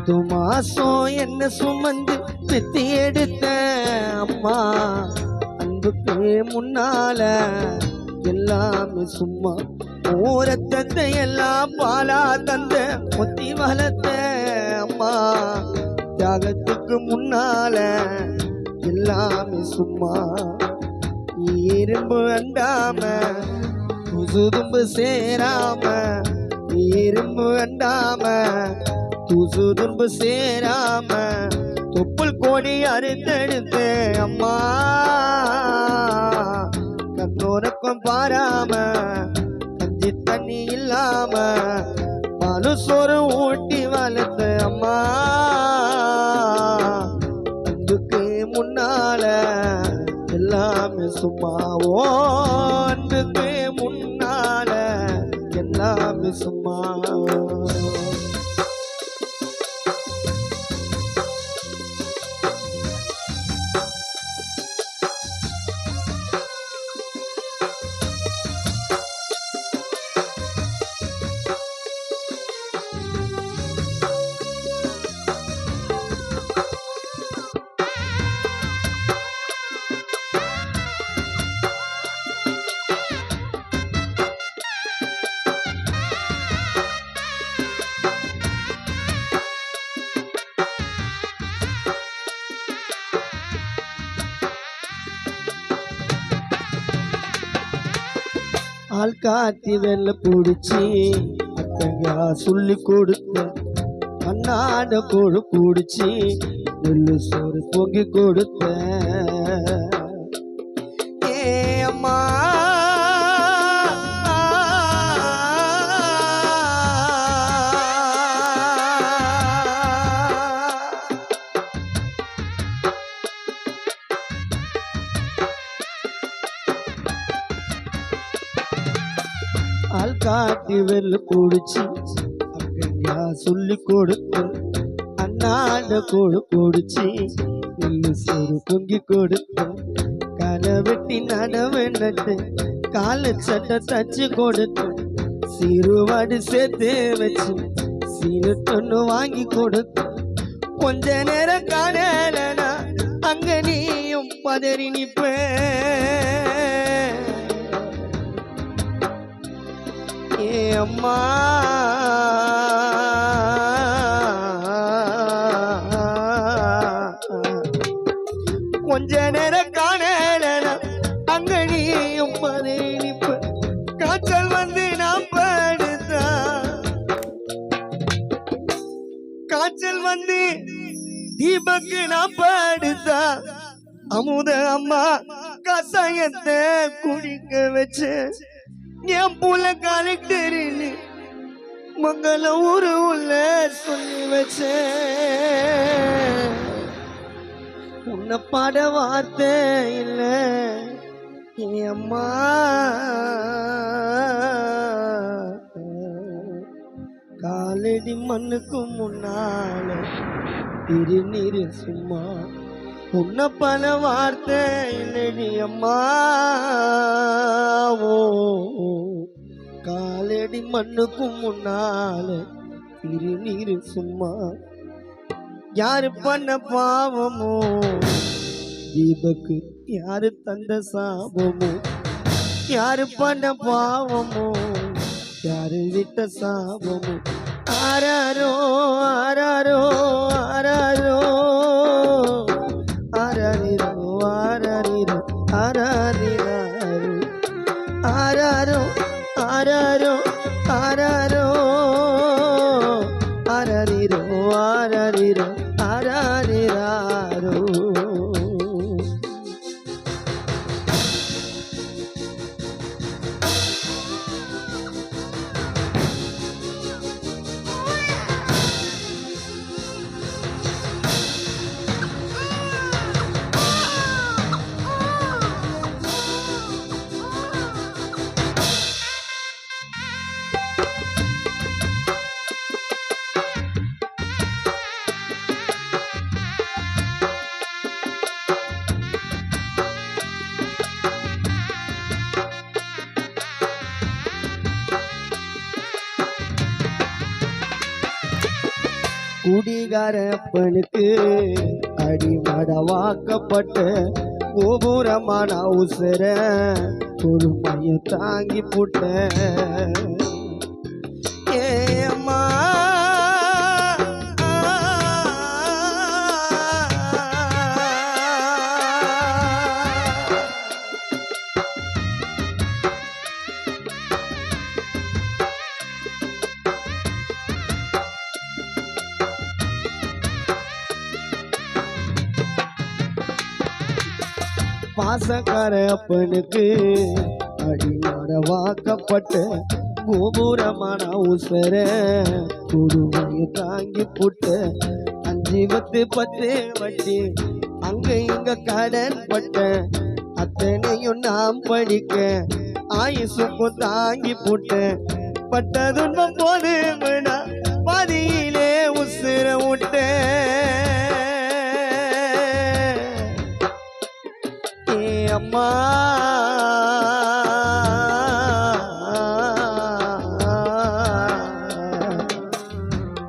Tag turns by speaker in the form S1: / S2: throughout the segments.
S1: 10 மாசம் என்ன சுமந்து பெத்தி எடுத்த அம்மா அன்புக்கு முன்னால எல்லாமே சும்மா ஓரத்தத்தை எல்லாம் பாலா தந்த முத்தி வளர்த்த அம்மா தியாகத்துக்கு முன்னால எல்லாமே சும்மா இரும்பு அண்டாம துசுதும்பு சேராம இரும்பு அண்டாம துசுதும்பு சேராம தொப்புள் கோடி அறுத்தெடுத்து அம்மா கண்ணோரக்கம் பாராம கஞ்சி தண்ணி இல்லாம பாலு சோறு ஊட்டி வளர்த்த அம்மா அன்புக்கு முன்னால எல்லாமே சும்மாவோ அன்புக்கு முன்னால எல்லாமே சும்மா ஆள் காத்தி வெள்ள பிடிச்சி அக்கா சொல்லி கொடுத்த அண்ணாட கொடு குடிச்சி நெல்லு சோறு பொங்கி கொடுத்த ஏ அம்மா ஆள் காட்டி வெள்ள குடிச்சி அக்கா சொல்லி கொடுத்த அண்ணாண்ட கொடு குடிச்சி நெல்லு சோறு பொங்கி கொடுத்த களை வெட்டி நடவு நட்டு கால சட்டை தச்சு கொடுத்த சிறுவாடு சேர்த்து வச்சு சீனு தொண்ணு வாங்கி கொடுத்த கொஞ்ச நேரம் காணலனா அங்க நீயும் பதறி நிப்ப ஏ அம்மா கொஞ்ச நேரம் காணலனா அங்க நீயும் பதறி நிப்ப காய்ச்சல் வந்து நான் படுத்தா காய்ச்சல் வந்து தீபக்கு நான் படுத்தா அமுத அம்மா கசாயத்தை குடிக்க வச்சு என் புள்ள கலெக்டரின்னு மங்கள ஊரு உள்ள சொல்லி வச்ச உன்னை பாட வார்த்தை இல்ல என் அம்மா காலடி மண்ணுக்கு முன்னால திருநீர் சும்மா உன்னை பல வார்த்தை இல்லடி அம்மா ஓ காலடி மண்ணுக்கும் முன்னால திருநீர் சும்மா யாரு பண்ண பாவமோ தீபக்கு யாரு தந்த சாபமோ யாரு பண்ண பாவமோ யாரு விட்ட சாபமோ ஆராரோ ஆராரோ ஆராரோ ஆராரிரோ ஆராரிரோ ஆராரிராரோ ஆராரோ ஆராரோ ஆராரோ ஆராரிரோ ஆராரிரோ ஆராரிராரோ குடிகாரப்பனுக்கு அடிமடவாக்கப்பட்ட கோபுரமான உசர பொறுமைய தாங்கி புட்ட ஏம்மா பாசக்கார அப்பனுக்கு அடிமடவாக்கப்பட்ட கோபுரமான உசர கொடுமையை தாங்கி புட்ட 5 10 வட்டி அங்க இங்க கடன் பட்ட அத்தனையும் நாம் படிக்க ஆயுசுக்கும் தாங்கி புட்ட பட்டதுன்பம் போது பாதியிலே உசுர விட்ட அம்மா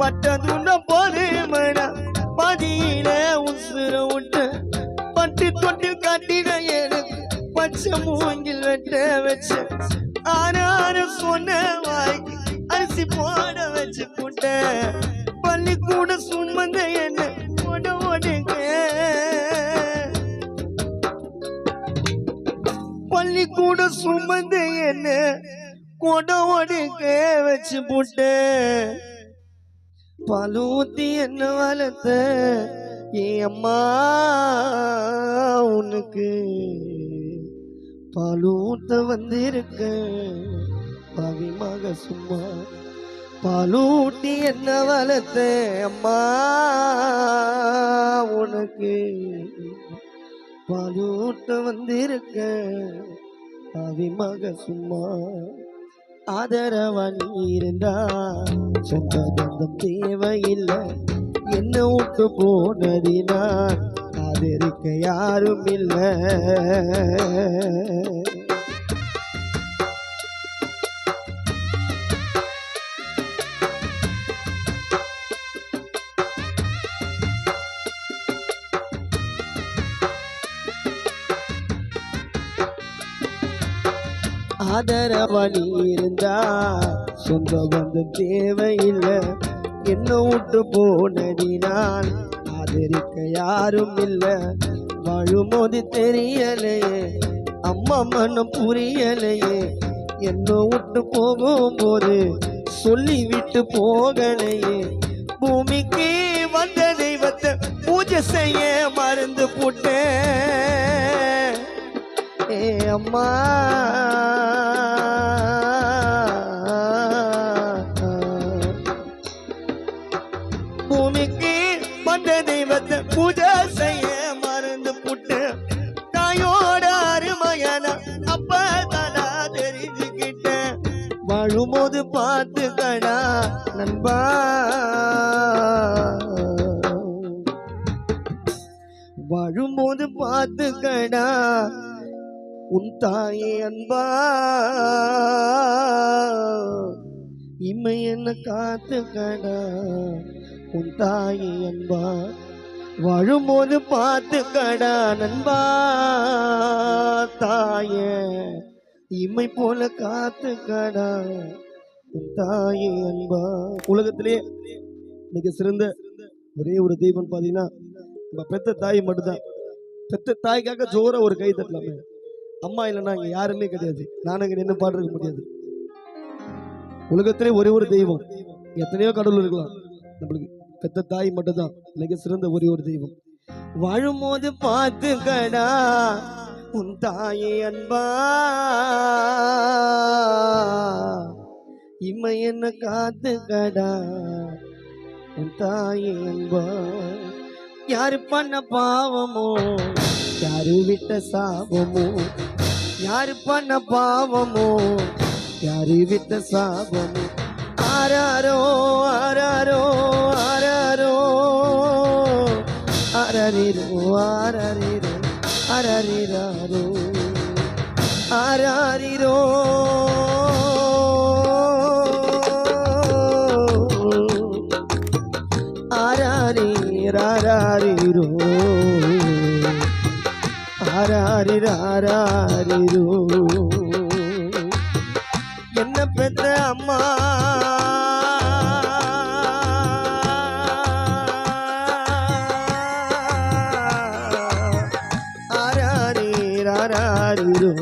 S1: பட்டதுண்ட போது பாதியில உசுர விட்டு பட்டு தொட்டில் காட்டிட எனக்கு பச்சை மூங்கில் வெட்ட வச்ச ஆறு சொன்ன வாய்க்கு அரிசி போட வச்சு போட்ட பள்ளிக்கூட சுமந்த என்ன போட ஓடுங்க பள்ளிக்கூட சுமந்து என்ன கொடோடுக்க வச்சு போட்ட பலூத்தி என்ன வளர்த்த என் அம்மா உனக்கு பாலூத்த வந்திருக்க பவிமாக சும்மா பாலூட்டி என்ன வளர்த்த அம்மா உனக்கு பாலூட்ட வந்திருக்க அவிமாக சும்மா ஆதரவன் இருந்தா சொந்த பந்தம் தேவையில்லை என்ன விட்டு போனதினா ஆதரிக்க யாரும் இல்லை ஆதரவணி இருந்தா சொந்த பந்தம் தேவையில்லை என்ன விட்டு போனதினால் ஆதரிக்க யாரும் இல்லை வாழும்போது தெரியலையே அம்மா மனம் புரியலையே என்ன விட்டு போகும்போது சொல்லி விட்டு போகலையே பூமிக்கு வந்த தெய்வத்தை பூஜை செய்ய மறந்து போட்டேன் ஏ அம்மா பூமிக்கு வந்த தெய்வத்தை பூஜை செய்ய மறந்து புட்டு தாயோட அருமையான அப்ப தானா தெரிஞ்சுக்கிட்டேன் வாழும்போது பார்த்துக்கடா நண்பா வாழும்போது பார்த்துக்கடா உன் தாயே அன்பா இம்மை என்ன காத்துக்கடா உன் தாயே அன்பா வாழும்போது பார்த்துக்கடா நண்பா தாயே இம்மை போல காத்துக்கடா உன் தாயே அன்பா. உலகத்திலே மிக சிறந்த ஒரே ஒரு தெய்வம் பார்த்தீங்கன்னா நம்ம பெத்த தாய் மட்டும்தான். பெத்த தாய்க்காக ஜோர ஒரு கை தட்டலாமே. அம்மா இல்லைன்னா இங்க யாருமே கிடையாது. நானும் இங்க நின்று பாடுறதுக்க முடியாது. உலகத்திலே ஒரே ஒரு தெய்வம், எத்தனையோ கடவுள் இருக்கலாம், நம்மளுக்கு பெத்த தாய் மட்டும்தான் மிக சிறந்த ஒரே ஒரு தெய்வம். வாழும்போது பார்த்துக்கடா உன் தாயே அன்பா இம்மை என்ன காத்துக்கடா உன் தாயே அன்பா. யாரு பண்ண பாவமோ யாரு விட்ட சாபமோ, யாரு பண்ண பாவமோ யாரு விட்ட சாபமோ, ஆராரோ ஆராரோ ஆராரோ ஆராரிரோ ஆராரிரோ ஆராரிராரோ ஆராரிரோ ஆராரி ராராரிரோ ஆராரி ராராரிரோ என்ன பெற்ற அம்மா ஆராரி ராராரிரோ